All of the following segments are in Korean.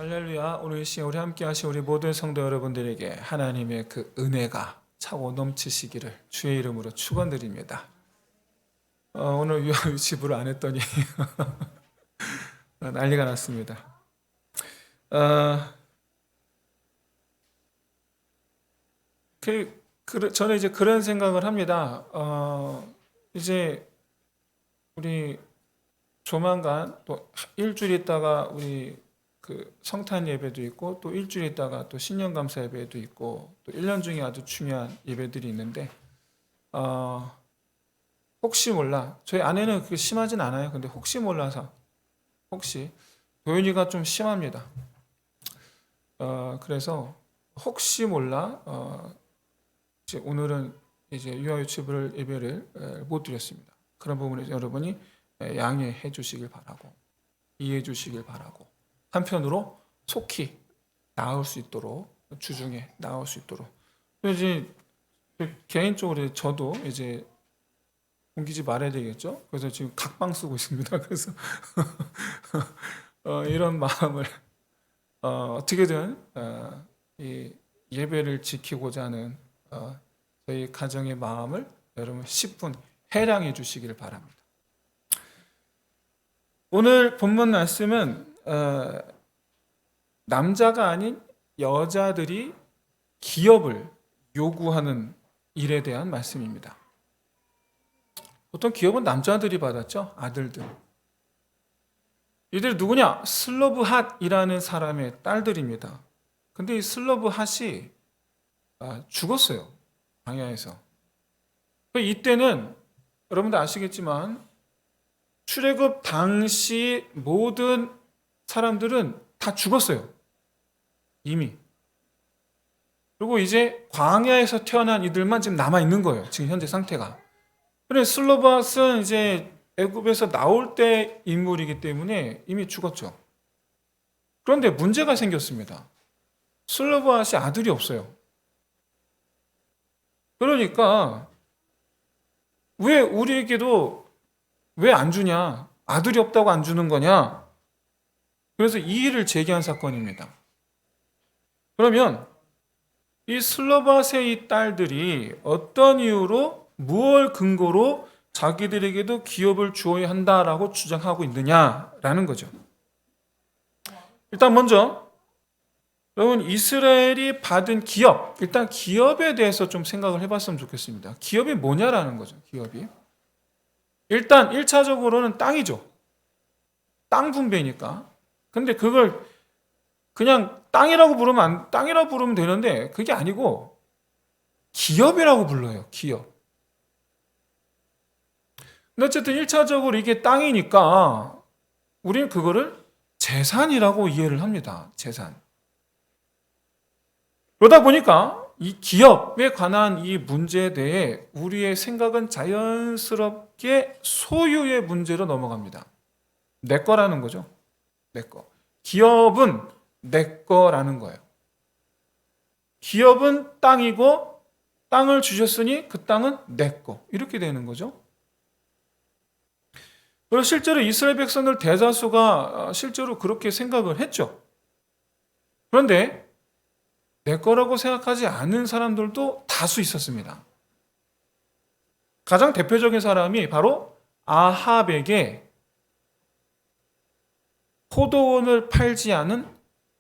할렐루야. 오늘 이 시간 우리 함께 하신 우리 모든 성도 여러분들에게 하나님의 그 은혜가 차고 넘치시기를 주의 이름으로 축원드립니다. 오늘 유치부를 안 했더니 난리가 났습니다. 저는 이제 그런 생각을 합니다. 이제 우리 조만간 또 일주일 있다가 우리 그 성탄 예배도 있고 또 일주일 있다가 또 신년 감사 예배도 있고 또 1년 중에 아주 중요한 예배들이 있는데 혹시 몰라 저희 아내는 그게 심하진 않아요. 근데 혹시 몰라서 혹시 도윤이가 좀 심합니다. 그래서 혹시 몰라 이제 오늘은 이제 유아유치부 예배를 못 드렸습니다. 그런 부분에서 여러분이 양해해 주시길 바라고 이해해 주시길 바라고 한편으로 속히 나을 수 있도록 주중에 나올 수 있도록 이제 개인적으로 저도 이제 옮기지 말아야 되겠죠. 그래서 지금 각방 쓰고 있습니다. 그래서 이런 마음을 어떻게든 이 예배를 지키고자 하는 저희 가정의 마음을 여러분 10분 해량해 주시길 바랍니다. 오늘 본문 말씀은 남자가 아닌 여자들이 기업을 요구하는 일에 대한 말씀입니다. 보통 기업은 남자들이 받았죠. 아들들. 이들이 누구냐? 슬로브핫이라는 사람의 딸들입니다. 근데 이 슬로브핫이 죽었어요. 광야에서. 이때는 여러분들 아시겠지만 출애굽 당시 모든 사람들은 다 죽었어요. 이미. 그리고 이제 광야에서 태어난 이들만 지금 남아 있는 거예요. 지금 현재 상태가. 그런데 슬로브핫은 이제 애굽에서 나올 때 인물이기 때문에 이미 죽었죠. 그런데 문제가 생겼습니다. 슬로브핫이 아들이 없어요. 그러니까 왜 우리에게도 왜 안 주냐? 아들이 없다고 안 주는 거냐? 그래서 이의를 제기한 사건입니다. 그러면 이 슬로바스의 이 딸들이 어떤 이유로 무엇 근거로 자기들에게도 기업을 주어야 한다라고 주장하고 있느냐라는 거죠. 일단 먼저 여러분 이스라엘이 받은 기업, 일단 기업에 대해서 좀 생각을 해봤으면 좋겠습니다. 기업이 뭐냐라는 거죠. 기업이. 일단 1차적으로는 땅이죠. 땅 분배니까. 근데 그걸 그냥 땅이라고 부르면 되는데 그게 아니고 기업이라고 불러요. 기업. 근데 어쨌든 1차적으로 이게 땅이니까 우리는 그거를 재산이라고 이해를 합니다. 재산. 그러다 보니까 이 기업에 관한 이 문제에 대해 우리의 생각은 자연스럽게 소유의 문제로 넘어갑니다. 내 거라는 거죠. 내 거. 기업은 내 거라는 거예요. 기업은 땅이고 땅을 주셨으니 그 땅은 내 거. 이렇게 되는 거죠. 그리고 실제로 이스라엘 백성들 대다수가 실제로 그렇게 생각을 했죠. 그런데 내 거라고 생각하지 않은 사람들도 다수 있었습니다. 가장 대표적인 사람이 바로 아합에게 포도원을 팔지 않은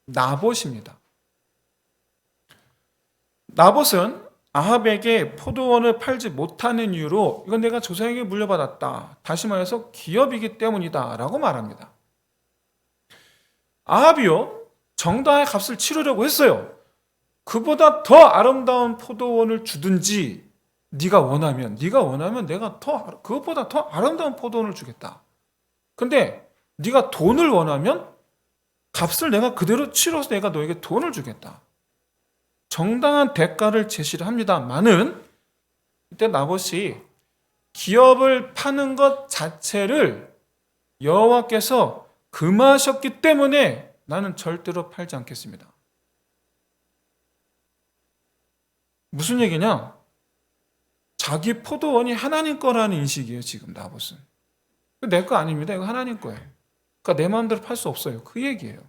나봇입니다. 나봇은 아합에게 포도원을 팔지 못하는 이유로 이건 내가 조상에게 물려받았다. 다시 말해서 기업이기 때문이다 라고 말합니다. 아합이요 정당의 값을 치르려고 했어요. 그보다 더 아름다운 포도원을 주든지 네가 원하면 내가 그것보다 더 아름다운 포도원을 주겠다. 근데 네가 돈을 원하면 값을 내가 그대로 치러서 내가 너에게 돈을 주겠다. 정당한 대가를 제시를 합니다만은 이때 나봇이 기업을 파는 것 자체를 여호와께서 금하셨기 때문에 나는 절대로 팔지 않겠습니다. 무슨 얘기냐? 자기 포도원이 하나님 거라는 인식이에요. 지금 나봇은. 내 거 아닙니다. 이거 하나님 거예요. 그러니까 내 마음대로 팔 수 없어요. 그 얘기예요.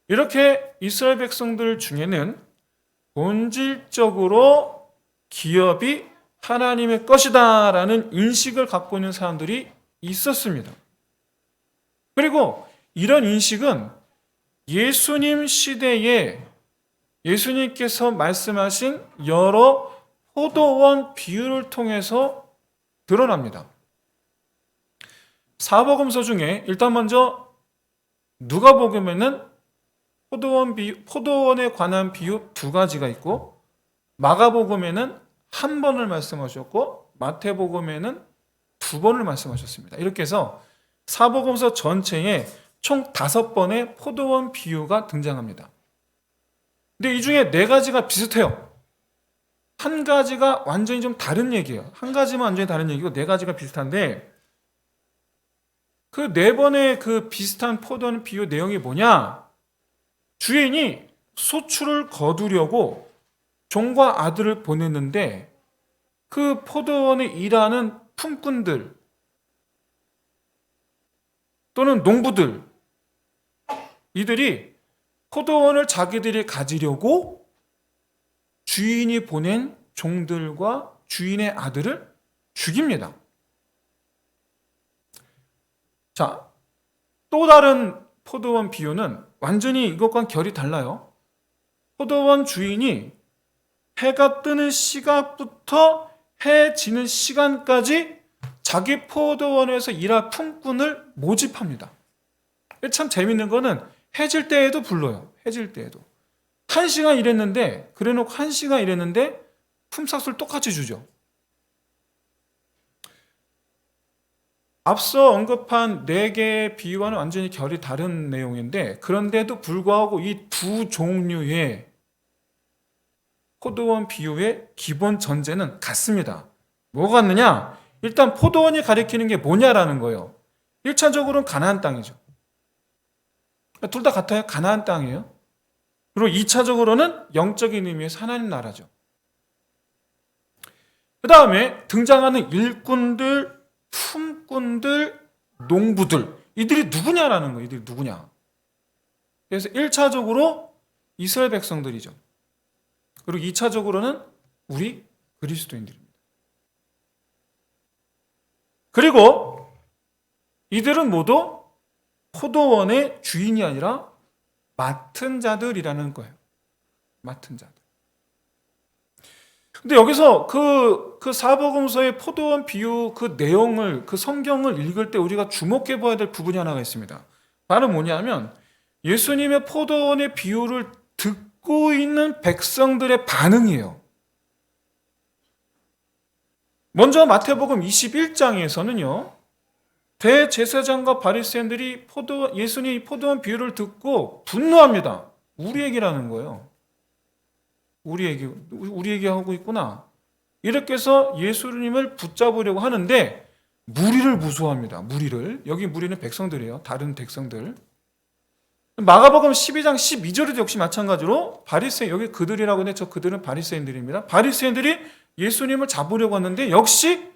이렇게 이스라엘 백성들 중에는 본질적으로 기업이 하나님의 것이다라는 인식을 갖고 있는 사람들이 있었습니다. 그리고 이런 인식은 예수님 시대에 예수님께서 말씀하신 여러 포도원 비유를 통해서 드러납니다. 사복음서 중에 일단 먼저 누가복음에는 포도원에 관한 비유 2가지가 있고, 마가복음에는 1번을 말씀하셨고, 마태복음에는 2번을 말씀하셨습니다. 이렇게 해서 사복음서 전체에 총 5번의 포도원 비유가 등장합니다. 근데 이 중에 4가지가 비슷해요. 한 가지가 완전히 좀 다른 얘기예요. 한 가지만 완전히 다른 얘기고 4가지가 비슷한데, 그 4번의 그 비슷한 포도원 비유 내용이 뭐냐? 주인이 소출을 거두려고 종과 아들을 보냈는데 그 포도원에 일하는 품꾼들 또는 농부들, 이들이 포도원을 자기들이 가지려고 주인이 보낸 종들과 주인의 아들을 죽입니다. 자, 또 다른 포도원 비유는 완전히 이것과는 결이 달라요. 포도원 주인이 해가 뜨는 시각부터 해 지는 시간까지 자기 포도원에서 일할 품꾼을 모집합니다. 참 재밌는 거는 해질 때에도 불러요. 해질 때에도. 1시간 일했는데, 그래놓고 1시간 일했는데 품삯을 똑같이 주죠. 앞서 언급한 4개의 비유와는 완전히 결이 다른 내용인데, 그런데도 불구하고 이 2 종류의 포도원 비유의 기본 전제는 같습니다. 뭐가 같느냐? 일단 포도원이 가리키는 게 뭐냐라는 거예요. 1차적으로는 가나안 땅이죠. 둘 다 같아요. 가나안 땅이에요. 그리고 2차적으로는 영적인 의미에서 하나님 나라죠. 그 다음에 등장하는 일꾼들, 품꾼들, 농부들, 이들이 누구냐라는 거예요. 이들이 누구냐. 그래서 1차적으로 이스라엘 백성들이죠. 그리고 2차적으로는 우리 그리스도인들입니다. 그리고 이들은 모두 포도원의 주인이 아니라 맡은 자들이라는 거예요. 맡은 자들. 근데 여기서 그 사복음서의 포도원 비유 그 내용을, 그 성경을 읽을 때 우리가 주목해 봐야 될 부분이 하나가 있습니다. 바로 뭐냐면 예수님의 포도원의 비유를 듣고 있는 백성들의 반응이에요. 먼저 마태복음 21장에서는요, 대제사장과 바리새인들이 예수님이 포도원 비유를 듣고 분노합니다. 우리 얘기라는 거예요. 우리 얘기 하고 있구나. 이렇게 해서 예수님을 붙잡으려고 하는데 무리를 무서워합니다. 무리를. 여기 무리는 백성들이에요. 다른 백성들. 마가복음 12장 12절에도 역시 마찬가지로 바리새인, 여기 그들이라고 하는데 저 그들은 바리새인들입니다. 바리새인들이 예수님을 잡으려고 하는데 역시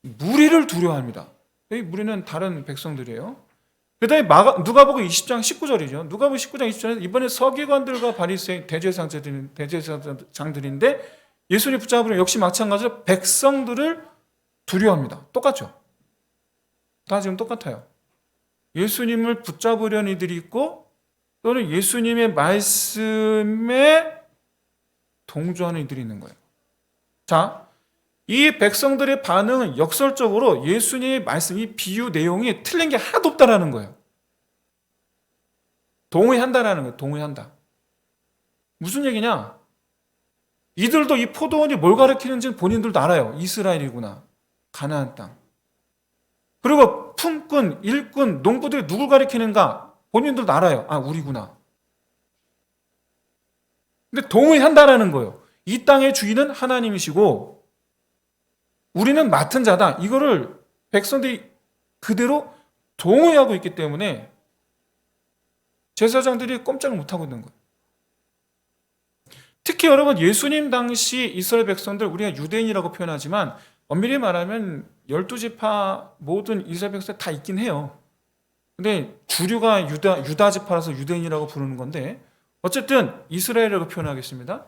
무리를 두려워합니다. 여기 무리는 다른 백성들이에요. 그 다음에 누가복음 20장 19절이죠. 누가복음 19장 20절에 이번에 서기관들과 바리새인 대제사장들인데 예수님 붙잡으려 역시 마찬가지로 백성들을 두려워합니다. 똑같죠? 다 지금 똑같아요. 예수님을 붙잡으려는 이들이 있고 또는 예수님의 말씀에 동조하는 이들이 있는 거예요. 자, 이 백성들의 반응은 역설적으로 예수님의 말씀, 이 비유 내용이 틀린 게 하나도 없다라는 거예요. 동의한다라는 거예요. 동의한다. 무슨 얘기냐? 이들도 이 포도원이 뭘 가리키는지 본인들도 알아요. 이스라엘이구나. 가나안 땅. 그리고 품꾼, 일꾼, 농부들이 누굴 가리키는가? 본인들도 알아요. 아, 우리구나. 근데 동의한다라는 거예요. 이 땅의 주인은 하나님이시고 우리는 맡은 자다. 이거를 백성들이 그대로 동의하고 있기 때문에 제사장들이 꼼짝을 못하고 있는 거예요. 특히 여러분, 예수님 당시 이스라엘 백성들, 우리가 유대인이라고 표현하지만 엄밀히 말하면 12지파 모든 이스라엘 백성들 다 있긴 해요. 근데 주류가 유다지파라서 유대인이라고 부르는 건데 어쨌든 이스라엘이라고 표현하겠습니다.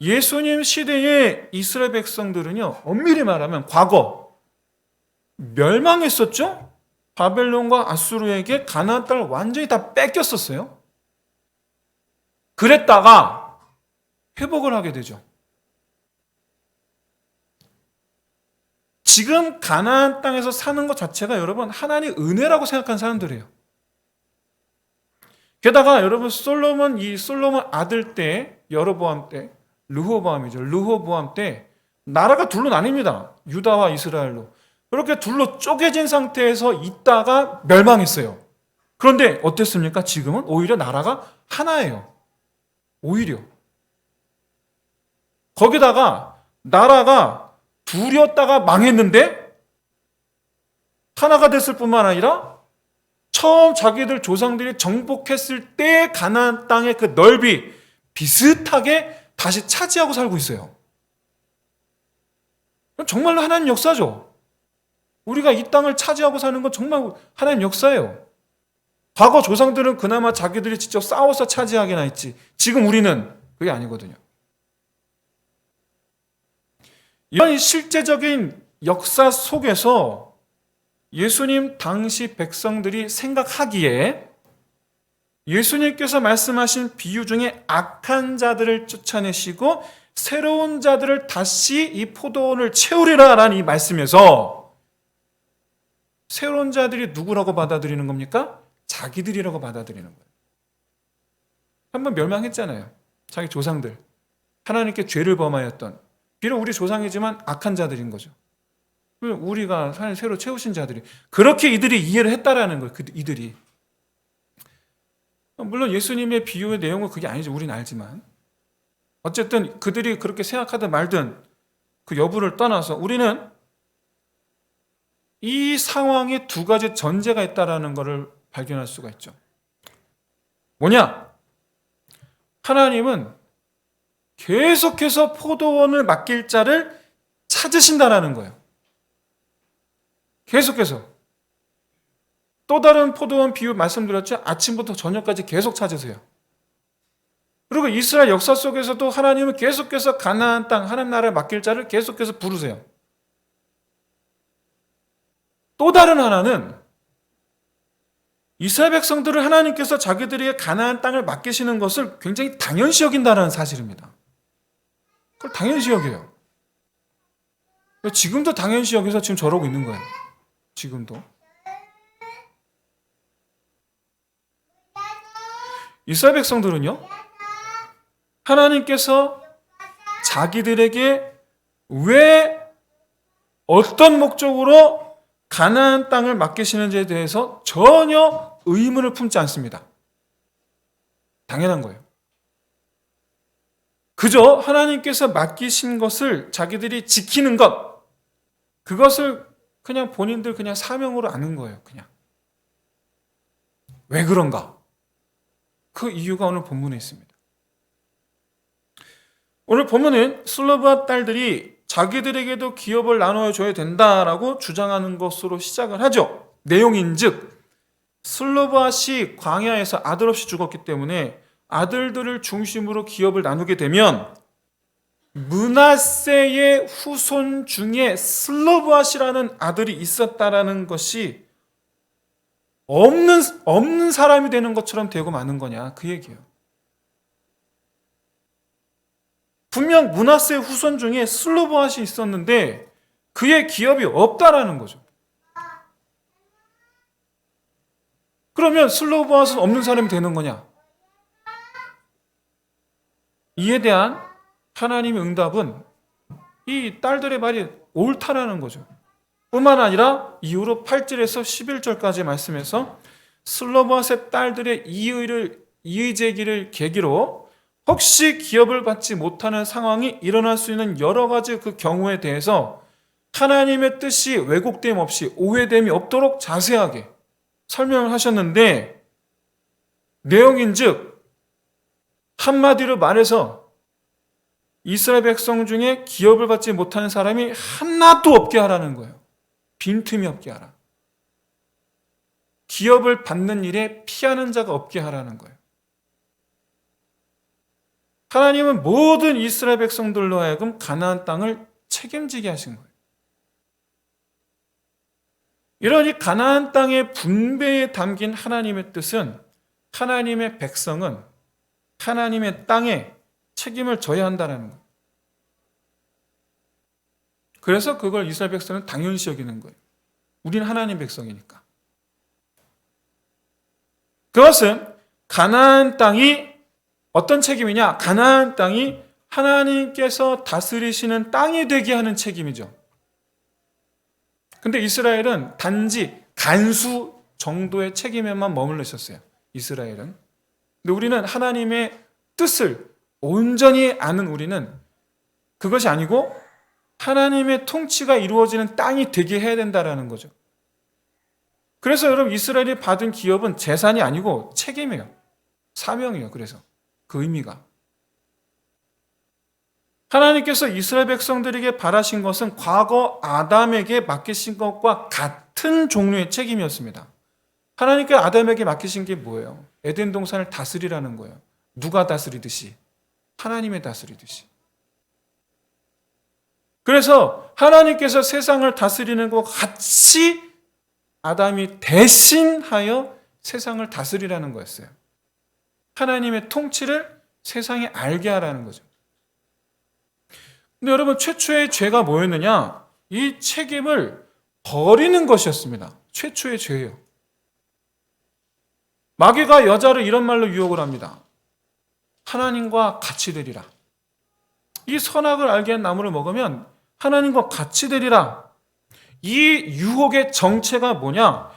예수님 시대의 이스라엘 백성들은요, 엄밀히 말하면 과거 멸망했었죠. 바벨론과 아수르에게 가나안 땅을 완전히 다 뺏겼었어요. 그랬다가 회복을 하게 되죠. 지금 가나안 땅에서 사는 것 자체가 여러분 하나님의 은혜라고 생각하는 사람들이에요. 게다가 여러분 솔로몬 아들 때 여로보암 때 르호보암 때 나라가 둘로 나뉩니다. 유다와 이스라엘로. 그렇게 둘로 쪼개진 상태에서 있다가 멸망했어요. 그런데 어땠습니까? 지금은 오히려 나라가 하나예요. 오히려. 거기다가 나라가 둘이었다가 망했는데 하나가 됐을 뿐만 아니라 처음 자기들 조상들이 정복했을 때 가나안 땅의 그 넓이 비슷하게 다시 차지하고 살고 있어요. 정말로 하나님 역사죠. 우리가 이 땅을 차지하고 사는 건 정말 하나님 역사예요. 과거 조상들은 그나마 자기들이 직접 싸워서 차지하게나 했지. 지금 우리는 그게 아니거든요. 이런 실제적인 역사 속에서 예수님 당시 백성들이 생각하기에 예수님께서 말씀하신 비유 중에 악한 자들을 쫓아내시고 새로운 자들을 다시 이 포도원을 채우리라 라는 이 말씀에서 새로운 자들이 누구라고 받아들이는 겁니까? 자기들이라고 받아들이는 거예요. 한번 멸망했잖아요. 자기 조상들. 하나님께 죄를 범하였던, 비록 우리 조상이지만 악한 자들인 거죠. 우리가 하나님 새로 채우신 자들이 그렇게 이들이 이해를 했다라는 거예요. 이들이. 물론 예수님의 비유의 내용은 그게 아니죠. 우리는 알지만 어쨌든 그들이 그렇게 생각하든 말든 그 여부를 떠나서 우리는 이 상황에 두 가지 전제가 있다라는 것을 발견할 수가 있죠. 뭐냐? 하나님은 계속해서 포도원을 맡길 자를 찾으신다라는 거예요. 계속해서. 또 다른 포도원 비유 말씀드렸죠? 아침부터 저녁까지 계속 찾으세요. 그리고 이스라엘 역사 속에서도 하나님은 계속해서 가나안 땅, 하나님 나라에 맡길 자를 계속해서 부르세요. 또 다른 하나는 이스라엘 백성들을 하나님께서 자기들에게 가나안 땅을 맡기시는 것을 굉장히 당연시 여긴다는 사실입니다. 그걸 당연시 여겨요. 지금도 당연시 여겨서 지금 저러고 있는 거예요. 지금도. 이스라엘 백성들은요, 하나님께서 자기들에게 왜 어떤 목적으로 가나안 땅을 맡기시는지에 대해서 전혀 의문을 품지 않습니다. 당연한 거예요. 그저 하나님께서 맡기신 것을 자기들이 지키는 것, 그것을 그냥 본인들 그냥 사명으로 아는 거예요. 그냥. 왜 그런가? 그 이유가 오늘 본문에 있습니다. 오늘 본문은 슬로브아 딸들이 자기들에게도 기업을 나눠줘야 된다라고 주장하는 것으로 시작을 하죠. 내용인즉 슬로브아시 광야에서 아들 없이 죽었기 때문에 아들들을 중심으로 기업을 나누게 되면 므낫세의 후손 중에 슬로브아시라는 아들이 있었다라는 것이 없는 사람이 되는 것처럼 되고 마는 거냐, 그 얘기예요. 분명 므낫세의 후손 중에 슬로브아시 있었는데 그의 기업이 없다라는 거죠. 그러면 슬로브아시는 없는 사람이 되는 거냐? 이에 대한 하나님의 응답은 이 딸들의 말이 옳다라는 거죠. 뿐만 아니라 이후로 8절에서 11절까지 말씀해서 슬로브아스의 딸들의 이의 제기를 계기로 혹시 기업을 받지 못하는 상황이 일어날 수 있는 여러 가지 그 경우에 대해서 하나님의 뜻이 왜곡됨 없이 오해됨이 없도록 자세하게 설명을 하셨는데, 내용인즉 한마디로 말해서 이스라엘 백성 중에 기업을 받지 못하는 사람이 하나도 없게 하라는 거예요. 빈틈이 없게 하라. 기업을 받는 일에 피하는 자가 없게 하라는 거예요. 하나님은 모든 이스라엘 백성들로 하여금 가나안 땅을 책임지게 하신 거예요. 이러니 가나안 땅의 분배에 담긴 하나님의 뜻은 하나님의 백성은 하나님의 땅에 책임을 져야 한다는 거예요. 그래서 그걸 이스라엘 백성은 당연시 여기는 거예요. 우리는 하나님 백성이니까. 그것은 가나안 땅이 어떤 책임이냐? 가나안 땅이 하나님께서 다스리시는 땅이 되게 하는 책임이죠. 근데 이스라엘은 단지 간수 정도의 책임에만 머물러 있었어요. 이스라엘은. 근데 우리는 하나님의 뜻을 온전히 아는 우리는 그것이 아니고 하나님의 통치가 이루어지는 땅이 되게 해야 된다는 거죠. 그래서 여러분 이스라엘이 받은 기업은 재산이 아니고 책임이에요. 사명이에요. 그래서 그 의미가. 하나님께서 이스라엘 백성들에게 바라신 것은 과거 아담에게 맡기신 것과 같은 종류의 책임이었습니다. 하나님께 아담에게 맡기신 게 뭐예요? 에덴 동산을 다스리라는 거예요. 누가 다스리듯이? 하나님이 다스리듯이. 그래서 하나님께서 세상을 다스리는 것과 같이 아담이 대신하여 세상을 다스리라는 거였어요. 하나님의 통치를 세상에 알게 하라는 거죠. 근데 여러분 최초의 죄가 뭐였느냐? 이 책임을 버리는 것이었습니다. 최초의 죄예요. 마귀가 여자를 이런 말로 유혹을 합니다. 하나님과 같이 되리라. 이 선악을 알게 한 나무를 먹으면 하나님과 같이 되리라. 이 유혹의 정체가 뭐냐?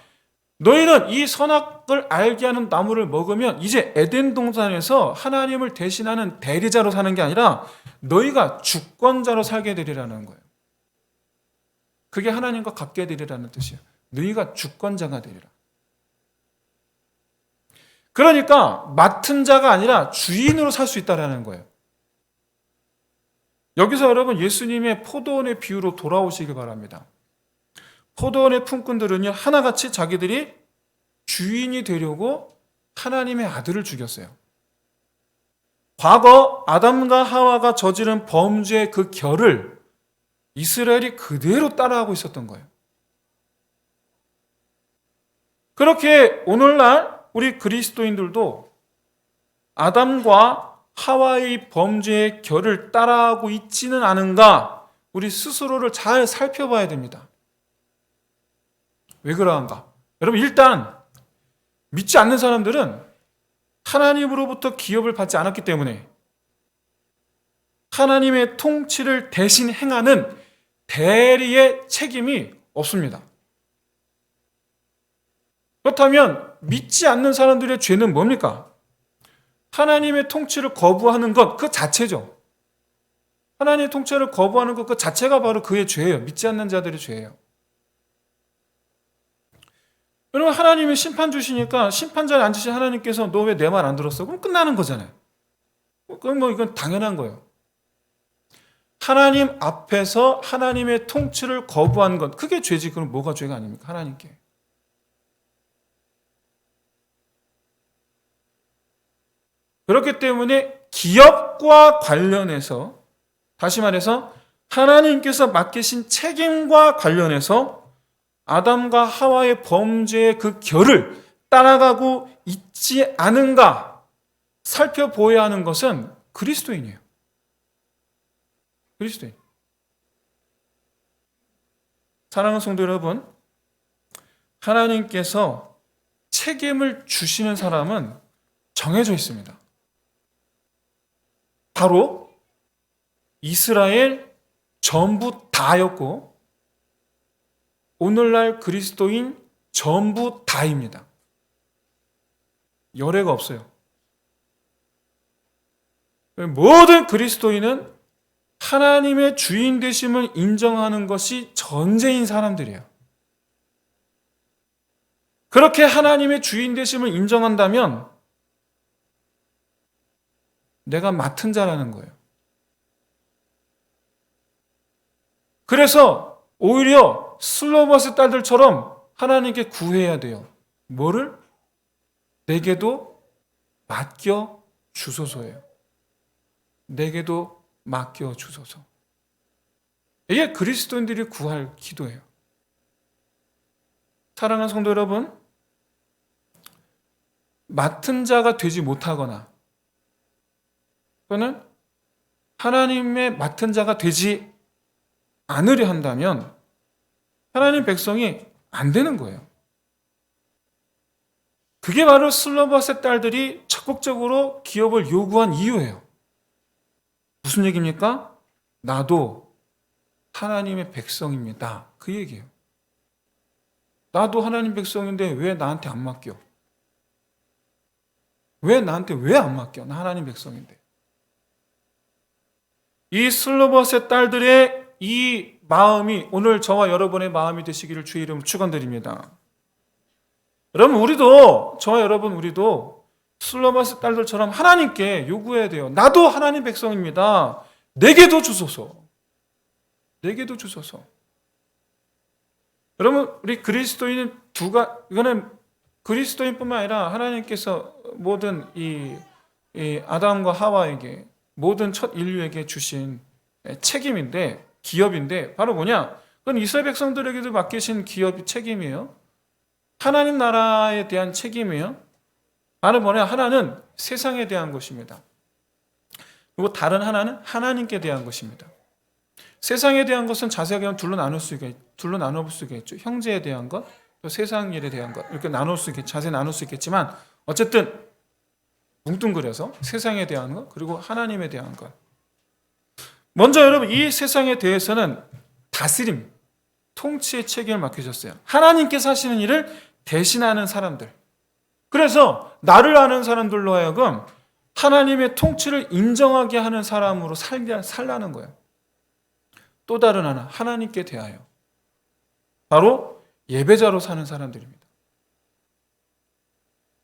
너희는 이 선악을 알게 하는 나무를 먹으면 이제 에덴 동산에서 하나님을 대신하는 대리자로 사는 게 아니라 너희가 주권자로 살게 되리라는 거예요. 그게 하나님과 같게 되리라는 뜻이에요. 너희가 주권자가 되리라. 그러니까 맡은 자가 아니라 주인으로 살 수 있다는 거예요. 여기서 여러분 예수님의 포도원의 비유로 돌아오시길 바랍니다. 포도원의 품꾼들은요 하나같이 자기들이 주인이 되려고 하나님의 아들을 죽였어요. 과거 아담과 하와가 저지른 범죄의 그 결을 이스라엘이 그대로 따라하고 있었던 거예요. 그렇게 오늘날 우리 그리스도인들도 아담과 하와의 범죄의 결을 따라하고 있지는 않은가? 우리 스스로를 잘 살펴봐야 됩니다. 왜 그러한가? 여러분 일단 믿지 않는 사람들은 하나님으로부터 기업을 받지 않았기 때문에 하나님의 통치를 대신 행하는 대리의 책임이 없습니다. 그렇다면 믿지 않는 사람들의 죄는 뭡니까? 하나님의 통치를 거부하는 것 그 자체죠. 하나님의 통치를 거부하는 것 그 자체가 바로 그의 죄예요. 믿지 않는 자들의 죄예요. 여러분 하나님이 심판 주시니까 심판자에 앉으신 하나님께서 너 왜 내 말 안 들었어? 그럼 끝나는 거잖아요. 그럼 이건 당연한 거예요. 하나님 앞에서 하나님의 통치를 거부한 것 그게 죄지. 그럼 뭐가 죄가 아닙니까? 하나님께. 그렇기 때문에 기업과 관련해서 다시 말해서 하나님께서 맡기신 책임과 관련해서 아담과 하와의 범죄의 그 결을 따라가고 있지 않은가 살펴보아야 하는 것은 그리스도인이에요. 그리스도인. 사랑하는 성도 여러분, 하나님께서 책임을 주시는 사람은 정해져 있습니다. 바로 이스라엘 전부 다였고 오늘날 그리스도인 전부 다입니다. 열애가 없어요. 모든 그리스도인은 하나님의 주인 되심을 인정하는 것이 전제인 사람들이에요. 그렇게 하나님의 주인 되심을 인정한다면 내가 맡은 자라는 거예요. 그래서 오히려 슬로바스 딸들처럼 하나님께 구해야 돼요. 뭐를? 내게도 맡겨 주소서예요. 내게도 맡겨 주소서. 이게 그리스도인들이 구할 기도예요. 사랑하는 성도 여러분, 맡은 자가 되지 못하거나 또는 하나님의 맡은 자가 되지 않으려 한다면 하나님 백성이 안 되는 거예요. 그게 바로 슬로바스의 딸들이 적극적으로 기업을 요구한 이유예요. 무슨 얘기입니까? 나도 하나님의 백성입니다. 그 얘기예요. 나도 하나님 백성인데 왜 나한테 안 맡겨? 왜 나한테 왜 안 맡겨? 나 하나님 백성인데. 이 슬로바스의 딸들의 이 마음이 오늘 저와 여러분의 마음이 되시기를 주의 이름으로 축원드립니다. 여러분 우리도 저와 여러분 우리도 슬로바스 딸들처럼 하나님께 요구해야 돼요. 나도 하나님 백성입니다. 내게도 주소서. 내게도 주소서. 여러분 우리 그리스도인은 이거는 그리스도인뿐만 아니라 하나님께서 모든 이 아담과 하와에게 모든 첫 인류에게 주신 책임인데 기업인데 바로 뭐냐? 그건 이스라엘 백성들에게도 맡기신 기업이 책임이에요. 하나님 나라에 대한 책임이에요. 바로 뭐냐? 하나는 세상에 대한 것입니다. 그리고 다른 하나는 하나님께 대한 것입니다. 세상에 대한 것은 자세하게 둘로 나눠볼 수가 있죠. 형제에 대한 것, 또 세상 일에 대한 것 이렇게 자세히 나눌 수 있겠지만 어쨌든 뭉뚱그려서 세상에 대한 것 그리고 하나님에 대한 것. 먼저 여러분 이 세상에 대해서는 다스림, 통치의 책임을 맡기셨어요. 하나님께서 하시는 일을 대신하는 사람들. 그래서 나를 아는 사람들로 하여금 하나님의 통치를 인정하게 하는 사람으로 살라는 거예요. 또 다른 하나, 하나님께 대하여. 바로 예배자로 사는 사람들입니다.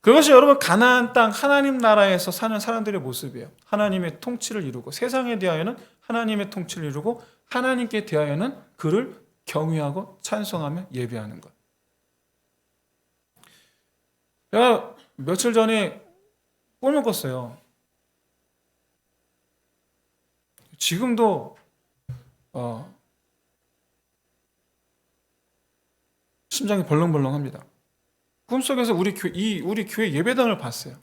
그것이 여러분 가나안 땅 하나님 나라에서 사는 사람들의 모습이에요. 하나님의 통치를 이루고 세상에 대하여는 하나님의 통치를 이루고 하나님께 대하여는 그를 경외하고 찬송하며 예배하는 것. 제가 며칠 전에 꿈을 꿨어요. 지금도 심장이 벌렁벌렁합니다. 꿈속에서 우리 교회 예배당을 봤어요.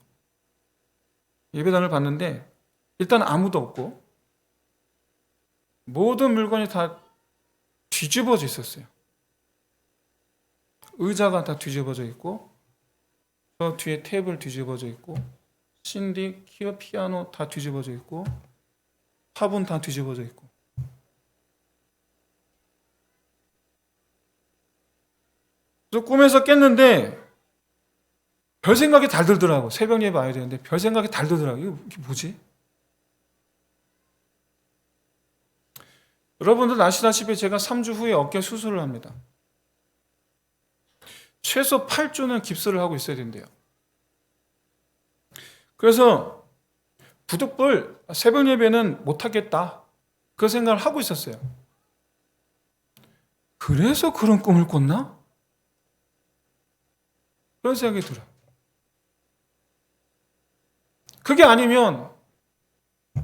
예배당을 봤는데 일단 아무도 없고 모든 물건이 다 뒤집어져 있었어요. 의자가 다 뒤집어져 있고 저 뒤에 테이블 뒤집어져 있고 신디, 피아노 다 뒤집어져 있고 화분 다 뒤집어져 있고 그래서 꿈에서 깼는데 별 생각이 달 들더라고. 새벽 예배 와야 되는데 별 생각이 달 들더라고. 이게 뭐지? 여러분들 아시다시피 제가 3주 후에 어깨 수술을 합니다. 최소 8주는 깁스를 하고 있어야 된대요. 그래서 부득불 새벽 예배는 못하겠다. 그 생각을 하고 있었어요. 그래서 그런 꿈을 꿨나? 그런 생각이 들어요. 그게 아니면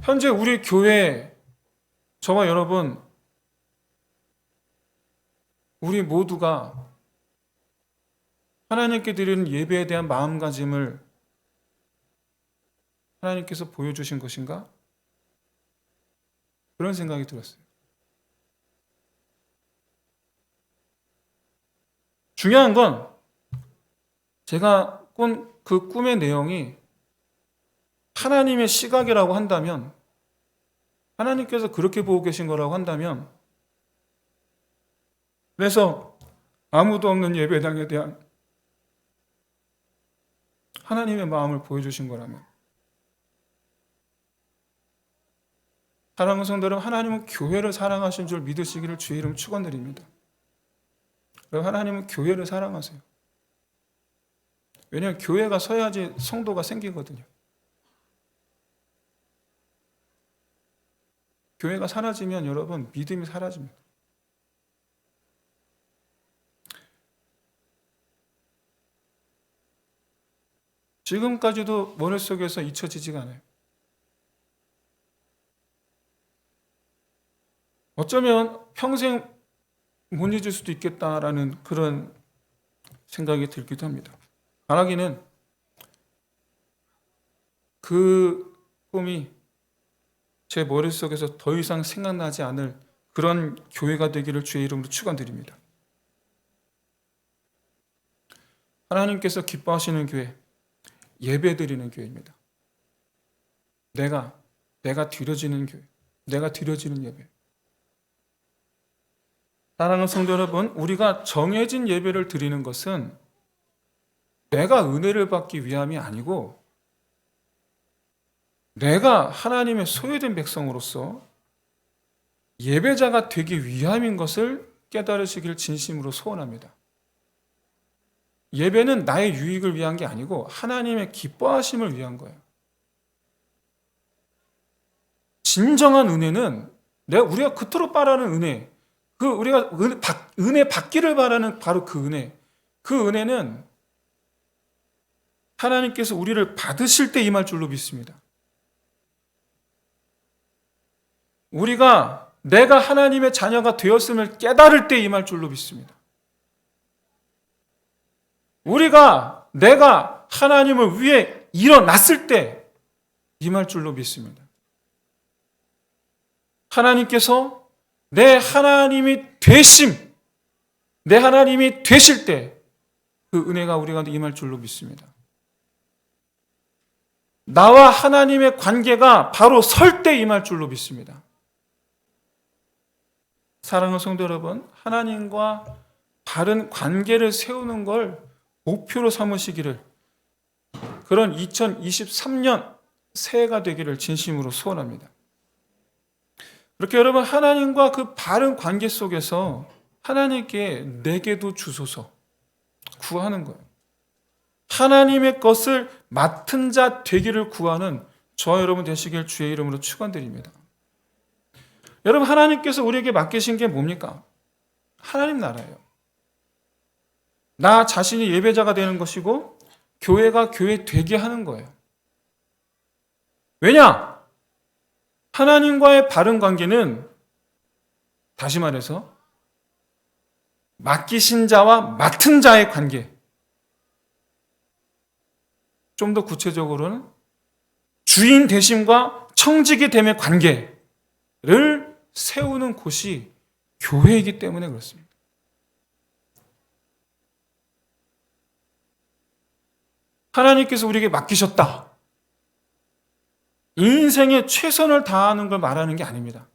현재 우리 교회 저와 여러분 우리 모두가 하나님께 드리는 예배에 대한 마음가짐을 하나님께서 보여주신 것인가? 그런 생각이 들었어요. 중요한 건 제가 꾼 그 꿈의 내용이 하나님의 시각이라고 한다면 하나님께서 그렇게 보고 계신 거라고 한다면 그래서 아무도 없는 예배당에 대한 하나님의 마음을 보여주신 거라면 사랑하는 성도 여러분, 하나님은 교회를 사랑하신 줄 믿으시기를 주의 이름 축원드립니다. 하나님은 교회를 사랑하세요. 왜냐하면 교회가 서야지 성도가 생기거든요. 교회가 사라지면 여러분 믿음이 사라집니다. 지금까지도 머릿속에서 잊혀지지가 않아요. 어쩌면 평생 못 잊을 수도 있겠다라는 그런 생각이 들기도 합니다. 바라기는 그 꿈이 제 머릿속에서 더 이상 생각나지 않을 그런 교회가 되기를 주의 이름으로 축원드립니다. 하나님께서 기뻐하시는 교회, 예배드리는 교회입니다. 내가 드려지는 교회, 내가 드려지는 예배. 사랑하는 성도 여러분, 우리가 정해진 예배를 드리는 것은 내가 은혜를 받기 위함이 아니고 내가 하나님의 소유된 백성으로서 예배자가 되기 위함인 것을 깨달으시길 진심으로 소원합니다. 예배는 나의 유익을 위한 게 아니고 하나님의 기뻐하심을 위한 거예요. 진정한 은혜는 우리가 그토록 바라는 은혜, 우리가 은혜 받기를 바라는 바로 그 은혜는 하나님께서 우리를 받으실 때 임할 줄로 믿습니다. 내가 하나님의 자녀가 되었음을 깨달을 때 임할 줄로 믿습니다. 내가 하나님을 위해 일어났을 때 임할 줄로 믿습니다. 하나님께서 내 하나님이 되실 때 그 은혜가 우리 가운데 임할 줄로 믿습니다. 나와 하나님의 관계가 바로 설 때 임할 줄로 믿습니다. 사랑하는 성도 여러분, 하나님과 바른 관계를 세우는 걸 목표로 삼으시기를, 그런 2023년 새해가 되기를 진심으로 소원합니다. 그렇게 여러분, 하나님과 그 바른 관계 속에서 하나님께 내게도 주소서 구하는 거예요. 하나님의 것을 맡은 자 되기를 구하는 저와 여러분 되시길 주의 이름으로 축원드립니다. 여러분, 하나님께서 우리에게 맡기신 게 뭡니까? 하나님 나라예요. 나 자신이 예배자가 되는 것이고 교회가 교회 되게 하는 거예요. 왜냐? 하나님과의 바른 관계는, 다시 말해서 맡기신 자와 맡은 자의 관계, 좀 더 구체적으로는 주인 되심과 청지기 됨의 관계를 세우는 곳이 교회이기 때문에 그렇습니다. 하나님께서 우리에게 맡기셨다. 인생에 최선을 다하는 걸 말하는 게 아닙니다.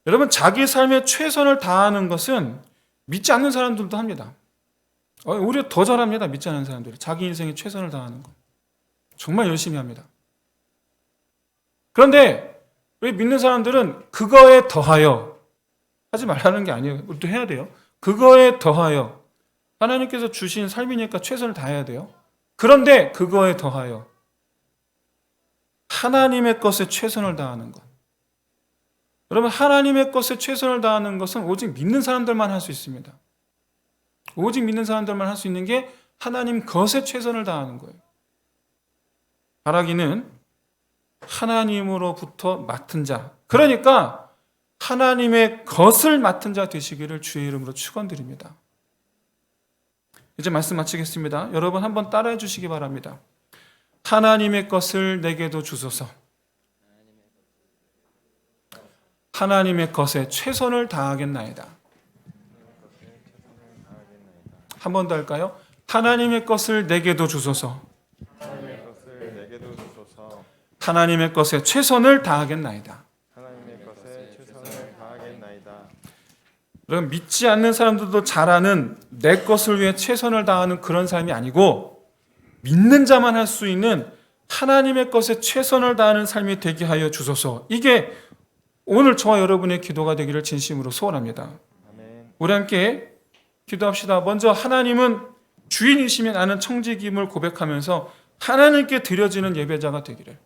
여러분, 자기 삶에 최선을 다하는 것은 믿지 않는 사람들도 합니다. 오히려 더 잘합니다. 믿지 않는 사람들이. 자기 인생에 최선을 다하는 거 정말 열심히 합니다. 그런데 우리 믿는 사람들은 그거에 더하여, 하지 말라는 게 아니에요. 우리도 해야 돼요. 그거에 더하여, 하나님께서 주신 삶이니까 최선을 다해야 돼요. 그런데 그거에 더하여 하나님의 것에 최선을 다하는 것. 여러분, 하나님의 것에 최선을 다하는 것은 오직 믿는 사람들만 할 수 있습니다. 오직 믿는 사람들만 할 수 있는 게 하나님 것에 최선을 다하는 거예요. 바라기는 하나님으로부터 맡은 자, 그러니까 하나님의 것을 맡은 자 되시기를 주의 이름으로 축원드립니다. 이제 말씀 마치겠습니다. 여러분 한번 따라해 주시기 바랍니다. 하나님의 것을 내게도 주소서. 하나님의 것에 최선을 다하겠나이다. 한 번 더 할까요? 하나님의 것을 내게도 주소서. 하나님의 것에 최선을 다하겠나이다. 여러분, 믿지 않는 사람들도 잘 아는 내 것을 위해 최선을 다하는 그런 삶이 아니고, 믿는 자만 할 수 있는 하나님의 것에 최선을 다하는 삶이 되게 하여 주소서. 이게 오늘 저와 여러분의 기도가 되기를 진심으로 소원합니다. 우리 함께 기도합시다. 먼저 하나님은 주인이시면 아는 청지기임을 고백하면서 하나님께 드려지는 예배자가 되기를,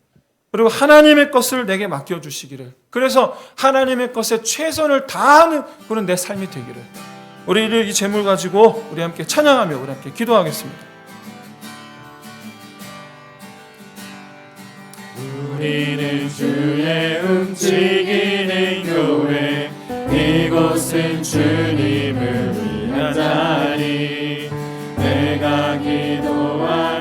그리고 하나님의 것을 내게 맡겨주시기를, 그래서 하나님의 것에 최선을 다하는 그런 내 삶이 되기를, 우리 이 제물 가지고 우리 함께 찬양하며 우리 함께 기도하겠습니다. 여기는 주의 움직이는 교회, 이곳은 주님을 위한 자리. 내가 기도하